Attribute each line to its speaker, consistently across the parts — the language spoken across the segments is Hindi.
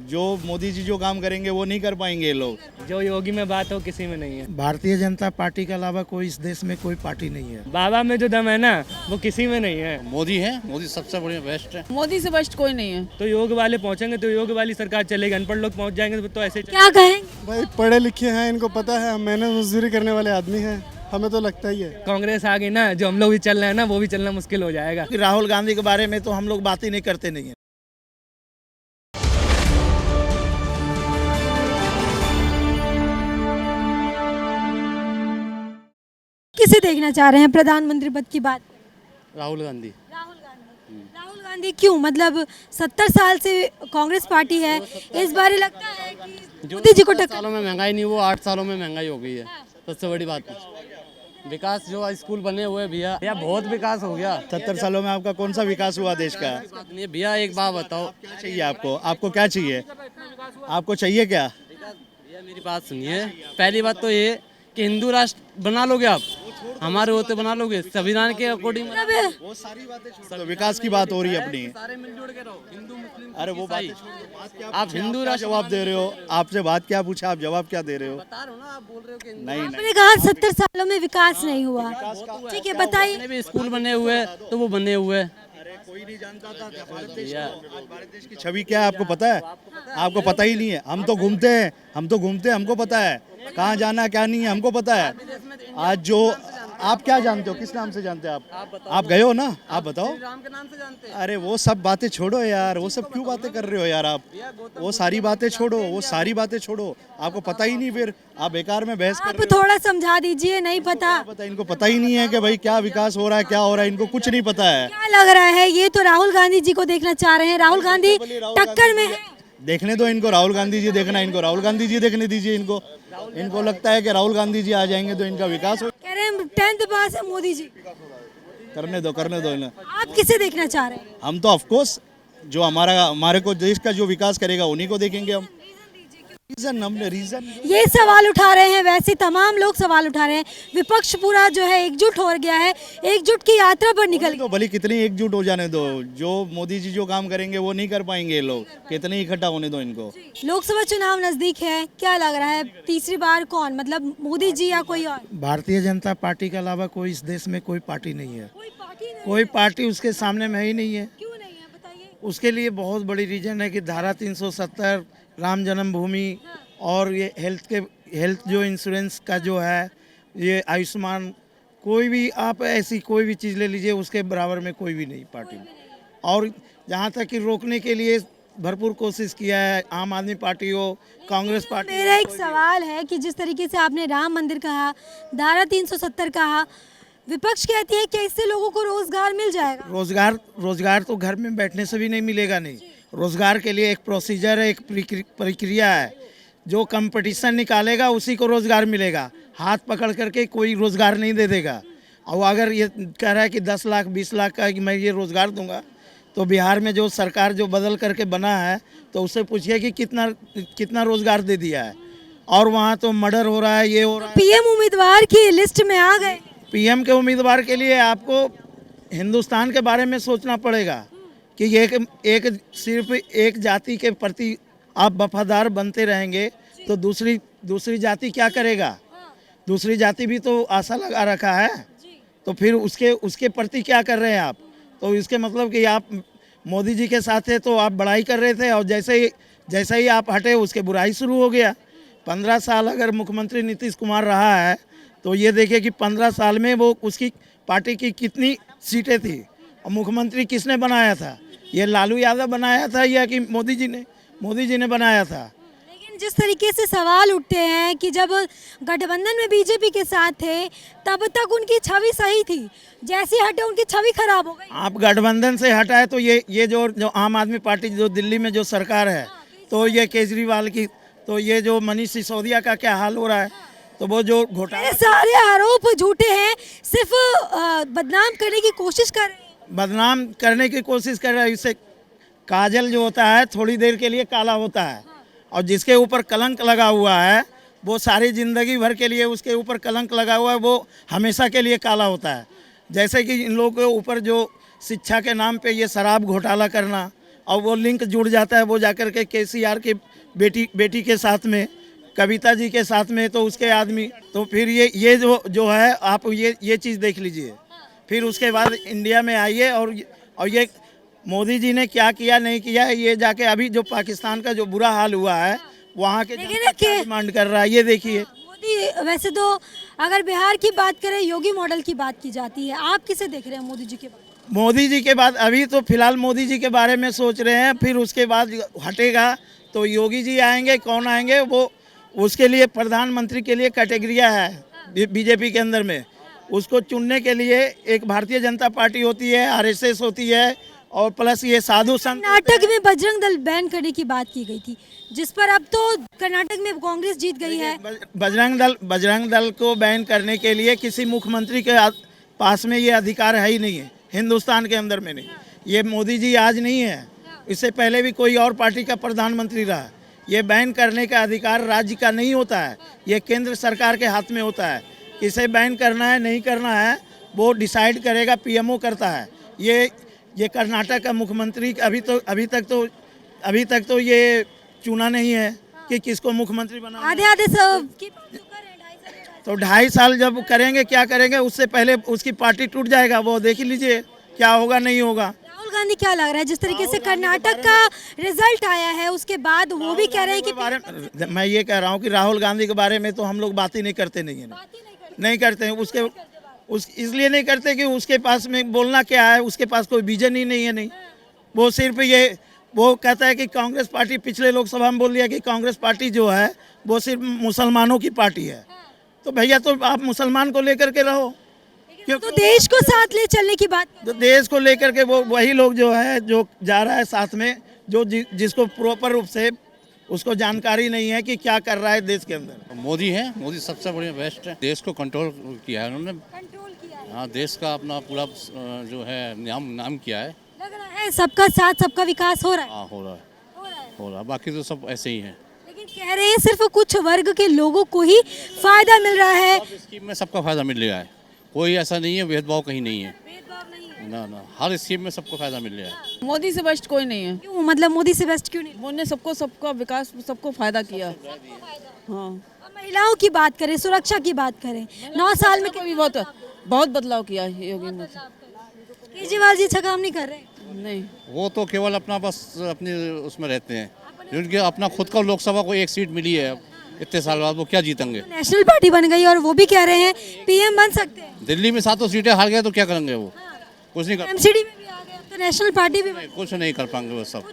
Speaker 1: जो मोदी जी जो काम करेंगे वो नहीं कर पाएंगे ये लोग।
Speaker 2: जो योगी में बात हो किसी में नहीं है।
Speaker 3: भारतीय जनता पार्टी के अलावा कोई इस देश में कोई पार्टी नहीं है।
Speaker 2: बाबा में जो दम है ना वो किसी में नहीं है।
Speaker 1: मोदी है, मोदी सबसे बढ़िया बेस्ट है।
Speaker 4: मोदी से बेस्ट कोई नहीं है।
Speaker 2: तो योग वाले पहुंचेंगे तो योग वाली सरकार चलेगी, अनपढ़ लोग पहुंच जाएंगे तो ऐसे
Speaker 5: क्या कहेंगे?
Speaker 6: भाई पढ़े लिखे हैं, इनको पता है, हम मेहनत मजदूरी करने वाले आदमी हैं, हमें तो लगता ही है।
Speaker 2: कांग्रेस आ गई ना, जो हम लोग भी चल रहे हैं ना वो भी चलना मुश्किल हो जाएगा।
Speaker 3: राहुल गांधी के बारे में तो हम लोग बात ही नहीं करते नहीं है।
Speaker 5: किसे देखना चाह रहे हैं प्रधानमंत्री पद की बात?
Speaker 2: राहुल गांधी।
Speaker 5: राहुल गांधी क्यों? मतलब 70 साल से कांग्रेस पार्टी है, इस बार लगता है कि मोदी जी को टक्कर।
Speaker 7: सालों में महंगाई नहीं, वो 8 सालों में महंगाई हो गई है। सबसे बड़ी बात विकास, जो स्कूल बने हुए भैया बहुत विकास हो गया।
Speaker 1: 70 सालों में आपका कौन सा विकास हुआ देश का?
Speaker 7: नहीं भैया, एक बात बताओ,
Speaker 1: क्या चाहिए आपको? आपको क्या चाहिए? आपको चाहिए क्या?
Speaker 7: भैया मेरी बात सुनिए। पहली बात तो ये कि हिंदू राष्ट्र बना लोगे आप, हमारे होते बना लोगे संविधान के अकॉर्डिंग।
Speaker 1: वो सारी बातें छोड़ दो, विकास की बात हो रही है अपनी।
Speaker 7: सारे मिलजुल के रहो, हिंदू मुस्लिम।
Speaker 1: अरे वो बात
Speaker 7: आप हिंदू राष्ट्र
Speaker 1: जवाब दे रहे हो, आपसे बात क्या पूछा, आप जवाब क्या दे रहे हो?
Speaker 7: बता रहे हो ना, आप बोल रहे हो कि
Speaker 1: नहीं
Speaker 5: आपने कहा 70 सालों में विकास नहीं हुआ, ठीक है बताइए।
Speaker 7: जितने भी स्कूल बने हुए तो वो बने हुए।
Speaker 1: कोई नहीं जानता था भारत देश की छवि क्या है आपको पता है? आपको पता ही नहीं है। हम तो घूमते हैं, हमको पता है कहाँ जाना क्या नहीं है, हमको पता है। आज जो आप क्या जानते हो, किस नाम से जानते हैं आप गए हो ना, आप बताओ।
Speaker 7: राम के नाम से जानते हैं।
Speaker 1: अरे वो सब बातें छोड़ो यार, वो सब क्यों बातें कर रहे हो यार आप? वो सारी बातें छोड़ो, आपको पता ही नहीं, फिर आप बेकार में बहस कर
Speaker 5: आप
Speaker 1: रहे हो।
Speaker 5: थोड़ा समझा दीजिए, नहीं पता।
Speaker 1: इनको पता ही नहीं है कि भाई क्या विकास हो रहा है, क्या हो रहा है, इनको कुछ नहीं पता है।
Speaker 5: क्या लग रहा है, ये तो राहुल गांधी जी को देखना चाह रहे हैं। राहुल गांधी टक्कर में है।
Speaker 1: देखने दो इनको, राहुल गांधी जी देखना, इनको राहुल गांधी जी देखने दीजिए। इनको लगता है कि राहुल गांधी जी आ जाएंगे तो इनका विकास हो।
Speaker 5: कह रहे हैं 10th पास है मोदी जी।
Speaker 1: करने दो इन्हें।
Speaker 5: आप किसे देखना चाह रहे हैं?
Speaker 1: हम तो ऑफकोर्स जो हमारे को देश का जो विकास करेगा उन्हीं को देखेंगे हम। रीजन
Speaker 5: ये सवाल उठा रहे हैं, वैसे तमाम लोग सवाल उठा रहे हैं। विपक्ष पूरा जो है एकजुट हो गया है, एकजुट की यात्रा पर निकल गया।
Speaker 1: तो भले कितनी एकजुट हो जाने दो, जो मोदी जी जो काम करेंगे वो नहीं कर पाएंगे ये लोग, कितने इकट्ठा होने दो इनको।
Speaker 5: लोकसभा चुनाव नजदीक है, क्या लग रहा है तीसरी बार कौन, मतलब मोदी जी या कोई और?
Speaker 3: भारतीय जनता पार्टी के अलावा कोई इस देश में कोई पार्टी नहीं है। कोई पार्टी उसके सामने में ही नहीं है।
Speaker 5: क्यों नहीं है बताइए।
Speaker 3: उसके लिए बहुत बड़ी रीजन है कि धारा 370, राम जन्मभूमि और ये हेल्थ जो इंश्योरेंस का जो है, ये आयुष्मान, कोई भी आप ऐसी कोई भी चीज़ ले लीजिए, उसके बराबर में कोई भी नहीं पार्टी में। और जहाँ तक कि रोकने के लिए भरपूर कोशिश किया है, आम आदमी पार्टी हो, कांग्रेस पार्टी।
Speaker 5: मेरा एक सवाल है कि जिस तरीके से आपने राम मंदिर कहा, धारा 370 कहा, विपक्ष कहती है कि इससे लोगों को रोजगार मिल जाएगा।
Speaker 3: रोजगार तो घर में बैठने से भी नहीं मिलेगा। नहीं, रोजगार के लिए एक प्रोसीजर है, एक प्रक्रिया है। जो कंपटीशन निकालेगा उसी को रोजगार मिलेगा। हाथ पकड़ करके कोई रोजगार नहीं दे देगा। और अगर ये कह रहा है कि 10 लाख 20 लाख का कि मैं ये रोजगार दूंगा, तो बिहार में जो सरकार जो बदल करके बना है, तो उससे पूछिए कि कितना रोजगार दे दिया है। और वहाँ तो मर्डर हो रहा है, ये हो रहा है।
Speaker 5: पीएम उम्मीदवार की लिस्ट में आ गए।
Speaker 3: पीएम के उम्मीदवार के लिए आपको हिंदुस्तान के बारे में सोचना पड़ेगा कि सिर्फ एक जाति के प्रति आप वफादार बनते रहेंगे तो दूसरी जाति क्या करेगा? दूसरी जाति भी तो आशा लगा रखा है, तो फिर उसके प्रति क्या कर रहे हैं आप? तो इसके मतलब कि आप मोदी जी के साथ थे तो आप बड़ाई कर रहे थे, और जैसे ही आप हटे उसके बुराई शुरू हो गया। 15 साल अगर मुख्यमंत्री नीतीश कुमार रहा है तो ये देखिए कि 15 साल में वो उसकी पार्टी की कितनी सीटें थी, और मुख्यमंत्री किसने बनाया था? ये लालू यादव बनाया था या कि मोदी जी ने बनाया था?
Speaker 5: लेकिन जिस तरीके से सवाल उठते हैं कि जब गठबंधन में बीजेपी के साथ थे तब तक उनकी छवि सही थी, जैसे हटे उनकी छवि खराब हो गई।
Speaker 3: आप गठबंधन से हटाए तो ये जो आम आदमी पार्टी जो दिल्ली में जो सरकार है, तो ये केजरीवाल की, तो ये जो मनीष सिसोदिया का क्या हाल हो रहा है, तो वो जो घोटाला,
Speaker 5: सारे आरोप झूठे हैं, सिर्फ बदनाम करने की कोशिश कर रहे हैं।
Speaker 3: बदनाम करने की कोशिश कर रहा है। इससे काजल जो होता है थोड़ी देर के लिए काला होता है, और जिसके ऊपर कलंक लगा हुआ है वो सारी ज़िंदगी भर के लिए उसके ऊपर कलंक लगा हुआ है, वो हमेशा के लिए काला होता है। जैसे कि इन लोगों के ऊपर जो शिक्षा के नाम पे ये शराब घोटाला करना, और वो लिंक जुड़ जाता है, वो जाकर के केसीआर की बेटी के साथ में, कविता जी के साथ में, तो उसके आदमी, तो फिर ये जो है आप ये चीज़ देख लीजिए। फिर उसके बाद इंडिया में आइए और ये मोदी जी ने क्या किया नहीं किया, ये जाके अभी जो पाकिस्तान का जो बुरा हाल हुआ है वहाँ के जनता क्या डिमांड कर रहा है ये देखिए।
Speaker 5: मोदी, वैसे तो अगर बिहार की बात करें, योगी मॉडल की बात की जाती है, आप किसे देख रहे हैं मोदी जी के बाद?
Speaker 3: मोदी जी के बाद अभी तो फिलहाल मोदी जी के बारे में सोच रहे हैं, फिर उसके बाद हटेगा तो योगी जी आएंगे। कौन आएंगे वो, उसके लिए प्रधानमंत्री के लिए कैटेगरिया है बीजेपी के अंदर में। उसको चुनने के लिए एक भारतीय जनता पार्टी होती है, आरएसएस होती है, और प्लस ये साधु संत।
Speaker 5: कर्नाटक में बजरंग दल बैन करने की बात की गई थी, जिस पर अब तो कर्नाटक में कांग्रेस जीत गई है।
Speaker 3: बजरंग दल को बैन करने के लिए किसी मुख्यमंत्री के पास में ये अधिकार है ही नहीं है, हिंदुस्तान के अंदर में नहीं। ये मोदी जी आज नहीं है, इससे पहले भी कोई और पार्टी का प्रधानमंत्री रहा। ये बैन करने का अधिकार राज्य का नहीं होता है, ये केंद्र सरकार के हाथ में होता है। किसे बैन करना है नहीं करना है वो डिसाइड करेगा, पीएमओ करता है। ये कर्नाटक का मुख्यमंत्री अभी तक तो ये चुना नहीं है कि किसको मुख्यमंत्री बनाना।
Speaker 5: आधे सब
Speaker 3: तो 2.5 साल जब करेंगे क्या करेंगे, उससे पहले उसकी पार्टी टूट जाएगा। वो देख लीजिए क्या होगा नहीं होगा।
Speaker 5: राहुल गांधी क्या लग रहा है, जिस तरीके से कर्नाटक का रिजल्ट आया है उसके बाद वो भी कह रहे हैं कि
Speaker 3: मैं ये कह रहा हूँ कि राहुल गांधी के बारे में तो हम लोग बात ही नहीं करते, नहीं करते हैं। इसलिए नहीं करते कि उसके पास में बोलना क्या है, उसके पास कोई विजन ही नहीं है। नहीं, वो सिर्फ वो कहता है कि कांग्रेस पार्टी, पिछले लोकसभा में बोल दिया कि कांग्रेस पार्टी जो है वो सिर्फ मुसलमानों की पार्टी है। तो भैया तो आप मुसलमान को लेकर के रहो,
Speaker 5: तो देश को साथ ले चलने की बात।
Speaker 3: तो देश को लेकर के वही लोग जो है जो जा रहा है साथ में, जो जिसको प्रॉपर रूप से उसको जानकारी नहीं है कि क्या कर रहा है देश के अंदर।
Speaker 4: मोदी है, मोदी सबसे बढ़िया बेस्ट है। देश को कंट्रोल किया है उन्होंने, हाँ, देश का अपना पूरा जो है नाम किया है।
Speaker 5: लग रहा है सबका साथ सबका विकास हो रहा है।
Speaker 4: हाँ, हो रहा है। बाकी तो सब ऐसे ही हैं।
Speaker 5: लेकिन कह रहे हैं सिर्फ कुछ वर्ग के लोगों को ही फायदा मिल रहा है।
Speaker 4: स्कीम में सबका फायदा मिल रहा है, कोई ऐसा नहीं है, भेदभाव कहीं नहीं है। ना, हर स्कीम में सबको फायदा मिल रहा है।
Speaker 8: मोदी से बेस्ट कोई नहीं है।
Speaker 5: क्यों, मतलब मोदी से बेस्ट क्यों नहीं?
Speaker 8: मोदी ने सबका विकास, सबको फायदा किया। हाँ,
Speaker 5: महिलाओं की बात करें, सुरक्षा की बात करें, 9 साल में
Speaker 8: भी बहुत बदलाव किया है योगी ने।
Speaker 5: केजरीवाल जी अच्छा काम नहीं कर रहे?
Speaker 8: नहीं,
Speaker 4: वो तो केवल अपना बस अपने उसमें रहते हैं। जिनके अपना खुद का लोकसभा को 1 सीट मिली है इतने साल बाद, वो क्या जीतेंगे?
Speaker 5: नेशनल पार्टी बन गई और वो भी कह रहे हैं पीएम बन सकते हैं।
Speaker 4: दिल्ली में 7 सीटें हार गए तो क्या करेंगे वो? कुछ नहीं कर,
Speaker 5: एमसीडी में भी आ गए, तो नेशनल पार्टी भी
Speaker 4: कुछ नहीं कर पाएंगे वो सब,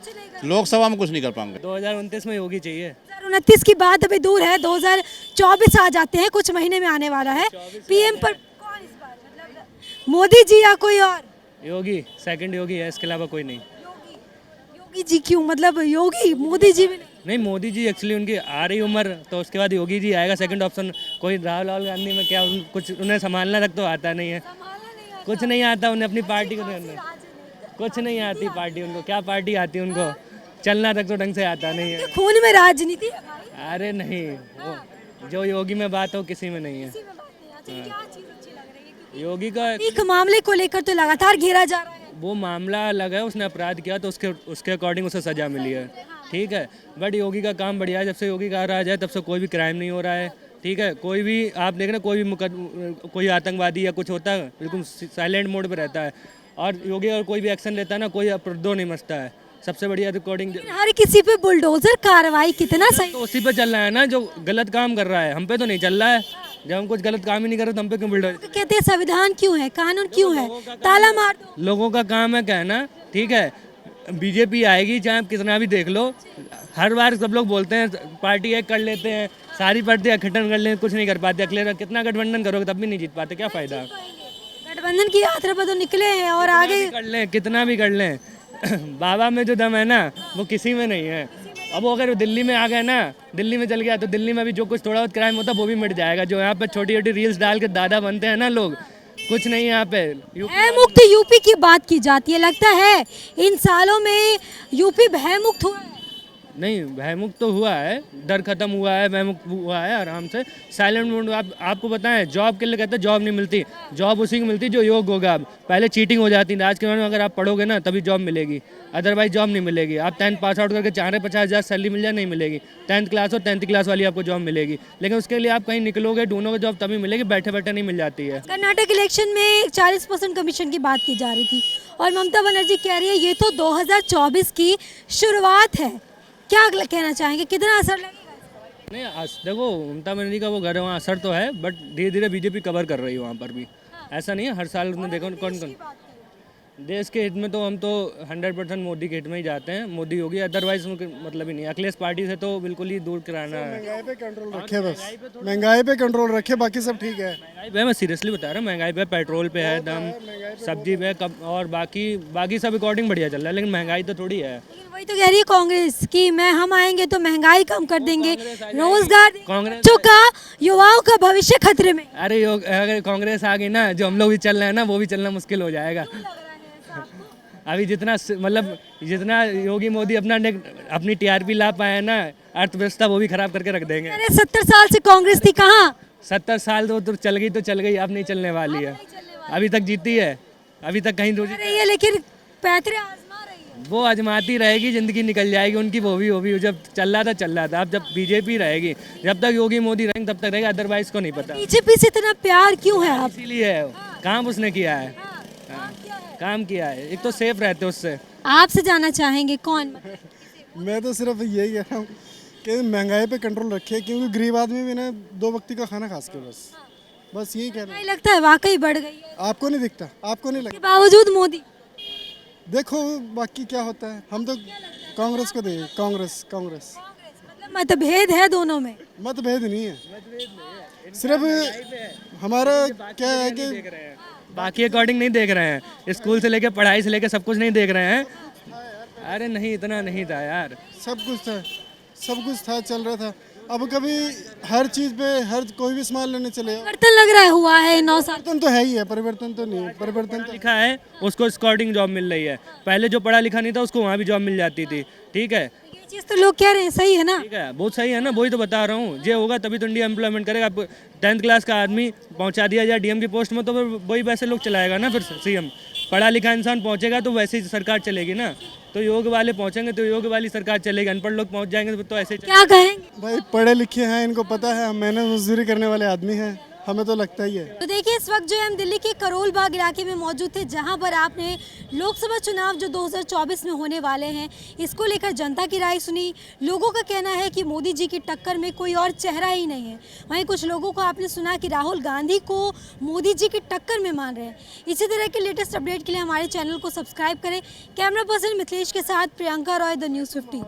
Speaker 4: लोकसभा में कुछ नहीं कर पाएंगे।
Speaker 2: 2029 में योगी चाहिए।
Speaker 5: 2029 की बात अभी दूर है, 2024 आ जाते हैं, कुछ महीने में आने वाला है। पीएम पर कौन इस बार, मतलब मोदी जी या कोई और?
Speaker 2: योगी, सेकंड योगी है, इसके अलावा कोई नहीं।
Speaker 5: योगी जी क्यों, मतलब योगी, मोदी जी भी
Speaker 2: नहीं, मोदी जी एक्चुअली उनकी आ रही उम्र, तो उसके बाद योगी जी आएगा सेकंड ऑप्शन। कोई राहुल गांधी में क्या कुछ उन्हें संभालना तक तो आता नहीं है, कुछ नहीं आता उन्हें अपनी पार्टी को, कुछ नहीं आती पार्टी उनको। क्या पार्टी आती है उनको? चलना तक तो ढंग से आता नहीं है।
Speaker 5: खून में राजनीति।
Speaker 2: अरे नहीं, वो जो योगी में बात हो किसी में नहीं है। योगी का
Speaker 5: एक मामले को लेकर तो लगातार घेरा जा रहा है।
Speaker 2: वो मामला अलग है, उसने अपराध किया तो उसके अकॉर्डिंग उसे सजा मिली है, ठीक है। बट योगी का काम बढ़िया है, जब से योगी का राज है तब से कोई भी क्राइम नहीं हो रहा है, ठीक है। कोई भी आप देख रहे कोई आतंकवादी या कुछ होता है बिल्कुल साइलेंट मोड पे रहता है, और योगी अगर कोई भी एक्शन लेता है ना, कोई अपराधो नहीं मचता है। सबसे बढ़िया रिकॉर्डिंग
Speaker 5: हर किसी पे बुलडोजर कार्रवाई, कितना सही।
Speaker 2: तो उसी पे चल रहा है ना जो गलत काम कर रहा है, हम पे तो नहीं चल रहा है। जब हम कुछ गलत काम ही नहीं कर रहे तो हम पे क्यों बुलडोजर?
Speaker 5: कहते हैं संविधान क्यों है, कानून क्यों है, ताला मार दो।
Speaker 2: लोगों का काम है कहना, ठीक है। बीजेपी आएगी चाहे आप कितना भी देख लो, हर बार सब लोग बोलते हैं पार्टी एक कर लेते हैं, सारी पार्टियां गठबंधन कर लेते, कुछ नहीं कर पाते। अकेले कितना गठबंधन करोगे तब भी नहीं जीत पाते, क्या फायदा?
Speaker 5: गठबंधन की यात्रा पर तो निकले हैं और आगे
Speaker 2: कर लें, कितना भी कर लें, बाबा में जो दम है ना वो किसी में नहीं है। अब वो अगर दिल्ली में आ गए ना, दिल्ली में चल गया तो दिल्ली में भी जो कुछ थोड़ा बहुत क्राइम होता है वो भी मिट जाएगा। जो यहाँ पे छोटी छोटी रील्स डाल के दादा बनते हैं ना लोग, कुछ नहीं यहाँ पे।
Speaker 5: भय मुक्त यूपी की बात की जाती है, लगता है इन सालों में यूपी भय मुक्त हुआ है।
Speaker 2: नहीं भयमुक्त तो हुआ है, डर खत्म हुआ है, भयमुक्त हुआ है आराम से। साइलेंट मोड आपको बताएं, जॉब के लिए कहते हैं जॉब नहीं मिलती, जॉब उसी को मिलती जो योग्य होगा। अब पहले चीटिंग हो जाती थी, आज के समय में अगर आप पढ़ोगे ना तभी जॉब मिलेगी, अदरवाइज जॉब नहीं मिलेगी। आप 10th पास आउट करके चाह रहे 50,000 सैलरी मिल जाए, नहीं मिलेगी। 10th क्लास और 10th क्लास वाली आपको जॉब मिलेगी, लेकिन उसके लिए आप कहीं निकलोगे ढूंढोगे जॉब तभी मिलेगी, बैठे बैठे नहीं मिल जाती है।
Speaker 5: कर्नाटक इलेक्शन में 40% कमीशन की बात की जा रही थी और ममता बनर्जी कह रही है ये तो 2024 की शुरुआत है। क्या कहना चाहेंगे, कितना असर लगेगा?
Speaker 2: नहीं देखो ममता बनर्जी का वो घर है वहाँ, असर तो है, बट धीरे धीरे बीजेपी कवर कर रही है वहाँ पर भी। ऐसा नहीं है हर साल उसने देखो कौन कौन देश के हित में तो हम तो 100% मोदी के हित में ही जाते हैं। मोदी होगी, अदरवाइज मतलब ही नहीं। अखिलेश पार्टी से तो बिल्कुल ही दूर कराना है।
Speaker 6: महंगाई पे कंट्रोल रखे, बस महंगाई पे कंट्रोल रखे, बाकी सब ठीक है।
Speaker 2: महंगाई पे मैं सीरियसली बता रहा हूँ, महंगाई पे, पेट्रोल पे है दम, सब्जी पे कब, और बाकी सब अकॉर्डिंग बढ़िया चल रहा है, लेकिन महंगाई तो थोड़ी है।
Speaker 5: लेकिन वही तो कह रही है कांग्रेस कि हम आएंगे तो महंगाई कम कर देंगे, रोजगार, बच्चों का, युवाओं का भविष्य खतरे में।
Speaker 2: अरे अगर कांग्रेस आ गई ना, जो हम लोग भी चल रहे हैं ना, वो भी चलना मुश्किल हो जाएगा। अभी जितना योगी मोदी अपनी टीआरपी ला पाए ना, अर्थव्यवस्था वो भी खराब करके रख देंगे।
Speaker 5: अरे 70 साल से कांग्रेस थी कहाँ?
Speaker 2: 70 साल तो चल गई, अब नहीं चलने वाली है। अभी तक जीती है, अभी तक कहीं
Speaker 5: रही है, लेकिन पैतरे आजमा रही है।
Speaker 2: वो आजमाती रहेगी, जिंदगी निकल जाएगी उनकी, वो भी जब चल रहा था। अब जब बीजेपी रहेगी, जब तक योगी मोदी रहेंगे तब तक रहेगा, अदरवाइज को नहीं पता।
Speaker 5: बीजेपी से इतना प्यार क्यों है आप?
Speaker 2: इसीलिए काम उसने किया है, काम किया है। एक तो सेफ रहते उससे।
Speaker 5: आपसे जानना चाहेंगे कौन?
Speaker 6: मैं तो सिर्फ यही कह रहा हूँ कि महंगाई पे कंट्रोल रखे, क्योंकि गरीब आदमी भी ना 2 वक्त का खाना खा सके, बस यही कह रहा हूँ।
Speaker 5: लगता है वाकई बढ़ गई है।
Speaker 6: आपको नहीं दिखता? आपको नहीं लगता?
Speaker 5: बावजूद मोदी
Speaker 6: देखो बाकी क्या होता है, हम तो कांग्रेस को देंगे। कांग्रेस
Speaker 5: मतलब मतभेद है दोनों में?
Speaker 6: मतभेद नहीं है, सिर्फ हमारा क्या है कि
Speaker 2: बाकी अकॉर्डिंग नहीं देख रहे हैं, स्कूल से लेके पढ़ाई से लेके सब कुछ नहीं देख रहे हैं। अरे नहीं, इतना नहीं था यार।
Speaker 6: सब कुछ था, चल रहा था। अब कभी हर चीज पे कोई भी सामान लेने चले,
Speaker 5: परिवर्तन लग रहा है हुआ है 9 साल।
Speaker 6: परिवर्तन तो है ही है, परिवर्तन तो नहीं है। परिवर्तन तो
Speaker 2: लिखा है उसको अकॉर्डिंग जॉब मिल रही है, पहले जो पढ़ा लिखा नहीं था उसको वहाँ भी जॉब मिल जाती थी। ठीक है,
Speaker 5: ये चीज तो लोग कह रहे हैं, सही है ना?
Speaker 2: ठीक है, बहुत सही है ना, वही तो बता रहा हूँ। ये होगा तभी तो इंडिया एम्प्लॉयमेंट करेगा। अब 10th क्लास का आदमी पहुँचा दिया जाए डीएम की पोस्ट में, तो फिर वही वैसे लोग चलाएगा ना। फिर सीएम पढ़ा लिखा इंसान पहुँचेगा तो वैसे ही सरकार चलेगी ना। तो योग वाले पहुँचेंगे तो योग वाली सरकार चलेगी, अनपढ़ लोग पहुँच जाएंगे तो ऐसे
Speaker 5: क्या कहेंगे?
Speaker 6: भाई पढ़े लिखे हैं, इनको पता है, हम मेहनत मजदूरी करने वाले आदमी हैं, हमें तो लगता ही है।
Speaker 5: तो देखिए इस वक्त जो है हम दिल्ली के करोल बाग इलाके में मौजूद थे, जहां पर आपने लोकसभा चुनाव जो 2024 में होने वाले हैं इसको लेकर जनता की राय सुनी। लोगों का कहना है कि मोदी जी की टक्कर में कोई और चेहरा ही नहीं है। वहीं कुछ लोगों को आपने सुना कि राहुल गांधी को मोदी जी की टक्कर में मान रहे हैं। इसी तरह के लेटेस्ट अपडेट के लिए हमारे चैनल को सब्सक्राइब करें। कैमरा पर्सन मिथिलेश के साथ प्रियंका रॉय, द न्यूज़ 15।